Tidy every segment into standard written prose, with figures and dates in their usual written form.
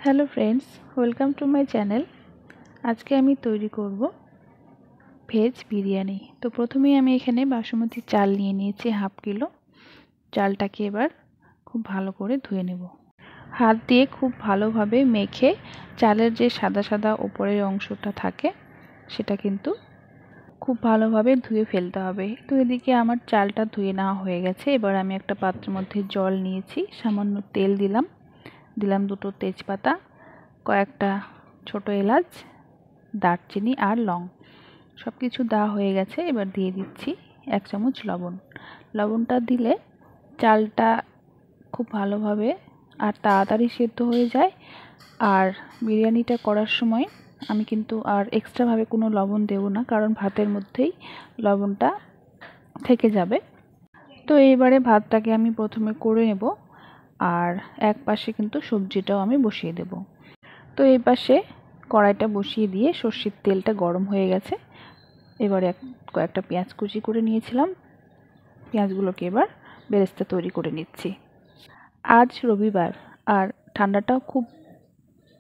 Hello friends, welcome to my channel. আজকে আমি তৈরি করব ভেজ বিরিয়ানি। তো প্রথমেই আমি এখানে বাসমতি চাল নিয়ে নিয়েছি হাফ কিলো। চালটাকে এবার খুব ভালো করে ধুয়ে নেব। হাত দিয়ে খুব ভালোভাবে মেখে চালের যে সাদা সাদা ওপরের অংশটা থাকে সেটা কিন্তু খুব ভালোভাবে ধুয়ে ফেলতে হবে। তো এদিকে আমার চালটা ধুয়ে নেওয়া হয়ে গেছে। এবার আমি একটা পাত্রের মধ্যে জল নিয়েছি, সামান্য তেল দিলাম, দুটো তেজপাতা, কয়েকটা ছোট এলাচ, দারচিনি আর লং, সব কিছু দেওয়া হয়ে গেছে। এবার দিয়ে দিচ্ছি 1 চামচ লবণ। লবণটা দিলে চালটা খুব ভালোভাবে আর তাড়াতাড়ি সেদ্ধ হয়ে যায়। আর বিরিয়ানিটা করার সময় আমি কিন্তু আর এক্সট্রাভাবে কোনো লবণ দেব না, কারণ ভাতের মধ্যেই লবণটা থেকে যাবে। তো এইবারে ভাতটাকে আমি প্রথমে করে নেব, আর এক পাশে কিন্তু সবজিটাও আমি বসিয়ে দেব। তো এই পাশে কড়াইটা বসিয়ে দিয়ে সর্ষের তেলটা গরম হয়ে গেছে। এবারে কয়েকটা পেঁয়াজ কুচি করে নিয়েছিলাম, পেঁয়াজগুলোকে এবার বেরেস্তা তৈরি করে নিচ্ছি। আজ রবিবার আর ঠান্ডাটাও খুব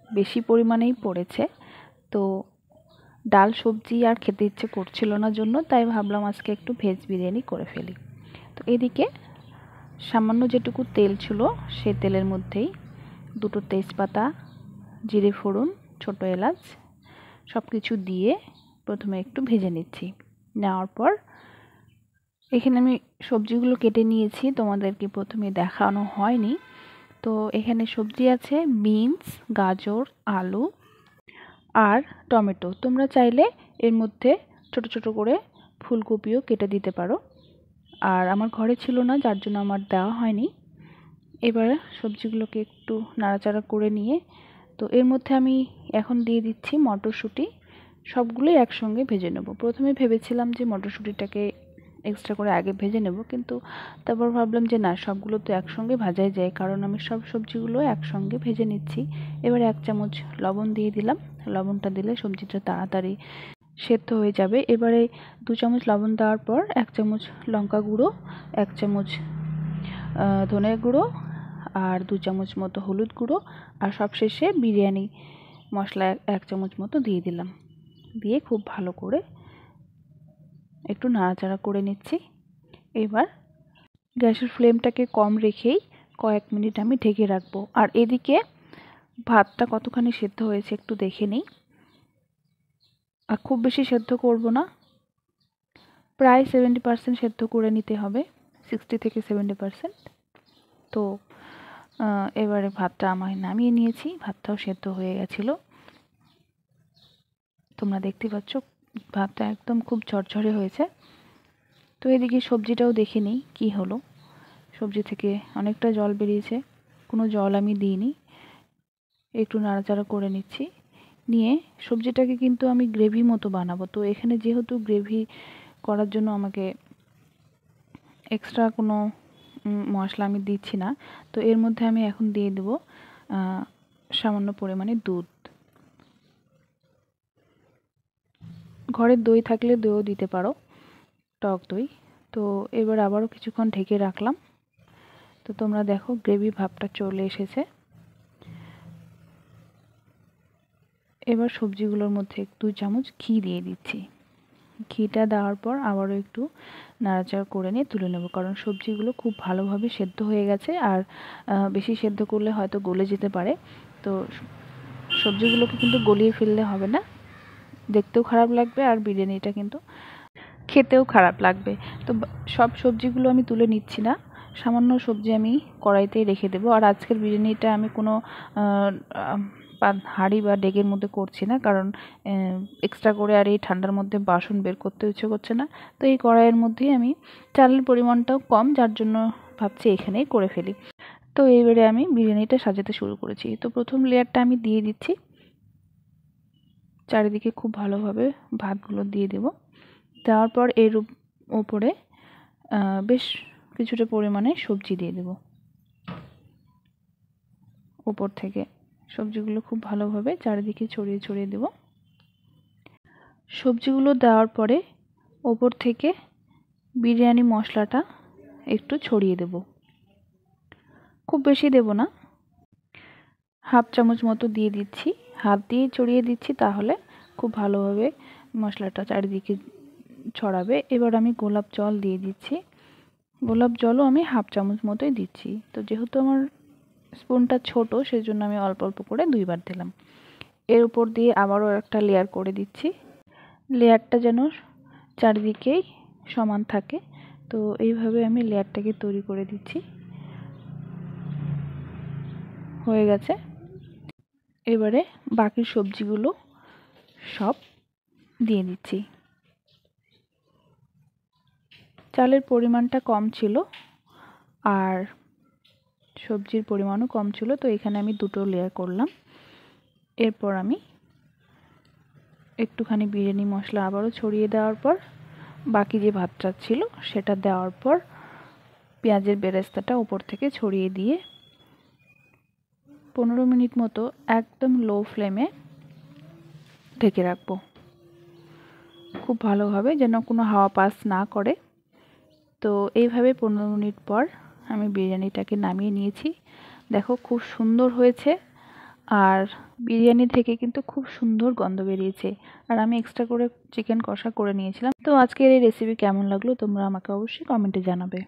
বেশি পরিমাণেই পড়েছে, তো ডাল সবজি আর খেতে ইচ্ছে করছিল না জন্য তাই ভাবলাম আজকে একটু ভেজ বিরিয়ানি করে ফেলি। তো এদিকে সামান্য যেটুকু তেল ছিল সেই তেলের মধ্যেই দুটো তেজপাতা, জিরে ফোড়ন, ছোট এলাচ সব কিছু দিয়ে প্রথমে একটু ভেজে নিচ্ছি। নেওয়ার পর এখানে আমি সবজিগুলো কেটে নিয়েছি, তোমাদেরকে প্রথমে দেখানো হয়নি। তো এখানে সবজি আছে বিনস, গাজর, আলু আর টমেটো। তোমরা চাইলে এর মধ্যে ছোট ছোট করে ফুলকপিও কেটে দিতে পারো, আর আমার ঘরে ছিল না যার জন্য আমার দেওয়া হয়নি। এবার সবজিগুলোকে একটু নাড়াচাড়া করে নিয়ে তো এর মধ্যে আমি এখন দিয়ে দিচ্ছি মটরশুঁটি। সবগুলোই একসঙ্গে ভেজে নেব। প্রথমে ভেবেছিলাম যে মটরশুঁটিটাকে এক্সট্রা করে আগে ভেজে নেব, কিন্তু তারপর ভাবলাম যে না, সবগুলো তো একসঙ্গে ভাজাই যায়, কারণ আমি সব সবজিগুলো একসঙ্গে ভেজে নিচ্ছি। এবার 1 চামচ লবণ দিয়ে দিলাম। লবণটা দিলে সবজিটা তাড়াতাড়ি সেদ্ধ হয়ে যাবে। এবারে 2 চামচ লবণ দেওয়ার পর 1 চামচ লঙ্কা গুঁড়ো, 1 চামচ ধনে গুঁড়ো আর 2 চামচ মতো হলুদ গুঁড়ো, আর সবশেষে বিরিয়ানি মশলা 1 চামচ মতো দিয়ে দিলাম। দিয়ে খুব ভালো করে একটু নাড়াচাড়া করে নিচ্ছি। এবার গ্যাসের ফ্লেমটাকে কম রেখেই কয়েক মিনিট আমি ঢেকে রাখবো। আর এদিকে ভাতটা কতখানি সেদ্ধ হয়েছে একটু দেখে নিই। আর খুব বেশি সেদ্ধ করব না, প্রায় 70% সেদ্ধ করে নিতে হবে, 60 থেকে 70%। তো এবারে ভাতটা আমি নামিয়ে নিয়েছি, ভাতটাও সেদ্ধ হয়ে গেছিলো। তোমরা দেখতে পাচ্ছ ভাতটা একদম খুব ঝরঝরে হয়েছে। তো এদিকে সবজিটাও দেখে নিই কী হলো। সবজি থেকে অনেকটা জল বেরিয়েছে, কোনো জল আমি দিইনি। একটু নাড়াচাড়া করে নিচ্ছি। নিয়ে সবজিটাকে কিন্তু আমি গ্রেভি মতো বানাবো। তো এখানে যেহেতু গ্রেভি করার জন্য আমাকে এক্সট্রা কোনো মশলা আমি দিচ্ছি না, তো এর মধ্যে আমি এখন দিয়ে দেবো সামান্য পরিমাণে দুধ। ঘরের দই থাকলে দইও দিতে পারো, টক দই। তো এবার আবারও কিছুক্ষণ ঢেকে রাখলাম। তো তোমরা দেখো গ্রেভি ভাবটা চলে এসেছে। এবার সবজিগুলোর মধ্যে 2 চামচ ঘি দিয়ে দিচ্ছি। ঘিটা দেওয়ার পর আবারও একটু নাড়াচাড়া করে নিয়ে তুলে নেব, কারণ সবজিগুলো খুব ভালোভাবে সেদ্ধ হয়ে গেছে। আর বেশি সেদ্ধ করলে হয়তো গলে যেতে পারে। তো সবজিগুলোকে কিন্তু গলিয়ে ফেললে হবে না, দেখতেও খারাপ লাগবে আর বিরিয়ানিটা কিন্তু খেতেও খারাপ লাগবে। তো সব সবজিগুলো আমি তুলে নিচ্ছি না, সামান্য সবজি আমি কড়াইতেই রেখে দেবো। আর আজকের বিরিয়ানিটা আমি কোনো হাঁড়ি বা ডেকের মধ্যে করছি না, কারণ এক্সট্রা করে আর এই ঠান্ডার মধ্যে বাসন বের করতে ইচ্ছে করছে না। তো এই কড়াইয়ের মধ্যেই আমি, চালের পরিমাণটাও কম যার জন্য ভাবছি এখানেই করে ফেলি। তো এইবারে আমি বিরিয়ানিটা সাজাতে শুরু করেছি। তো প্রথম লেয়ারটা আমি দিয়ে দিচ্ছি, চারিদিকে খুব ভালোভাবে ভাতগুলো দিয়ে দেব। দেওয়ার পর এর উপরে বেশ কিছুটা পরিমাণে সবজি দিয়ে দেব। উপর থেকে সবজিগুলো খুব ভালোভাবে চারিদিকে ছড়িয়ে ছড়িয়ে দেব। সবজিগুলো দেওয়ার পরে ওপর থেকে বিরিয়ানি মশলাটা একটু ছড়িয়ে দেব, খুব বেশি দেব না, হাফ চামচ মতো দিয়ে দিচ্ছি, হাত দিয়ে ছড়িয়ে দিচ্ছি, তাহলে খুব ভালোভাবে মশলাটা চারিদিকে ছড়াবে। এবার আমি গোলাপ জল দিয়ে দিচ্ছি, গোলাপ জলও আমি হাফ চামচ মতোই দিচ্ছি। তো যেহেতু আমার স্পুনটা ছোট, সেজন্য আমি অল্প অল্প করে 2বার দিলাম। এর উপর দিয়ে আবারও একটা লেয়ার করে দিচ্ছি, লেয়ারটা যেন চারিদিকেই সমান থাকে। তো এইভাবে আমি লেয়ারটাকে তৈরি করে দিচ্ছি। হয়ে গেছে। এবারে বাকি সবজিগুলো সব দিয়ে দিচ্ছি। চালের পরিমাণটা কম ছিল আর সবজির পরিমাণও কম ছিল, তো এখানে আমি 2টো লেয়ার করলাম। এরপর আমি একটুখানি বিরিয়ানি মশলা আবারও ছড়িয়ে দেওয়ার পর বাকি যে ভাতটা ছিল সেটা দেওয়ার পর পেঁয়াজের বেরেস্তাটা উপর থেকে ছড়িয়ে দিয়ে 15 মিনিট মতো একদম লো ফ্লেমে ঢেকে রাখবো, খুব ভালোভাবে যেন কোনো হাওয়া পাস না করে। তো এইভাবে 15 মিনিট পর আমি বিরিয়ানিটাকে নামিয়ে নিয়েছি। দেখো খুব সুন্দর হয়েছে, আর বিরিয়ানি থেকে কিন্তু খুব সুন্দর গন্ধ বেরিয়েছে। আর আমি এক্সট্রা করে চিকেন কষা করে নিয়েছিলাম। তো আজকের এই রেসিপি কেমন লাগলো তোমরা আমাকে অবশ্যই কমেন্টে জানাবে।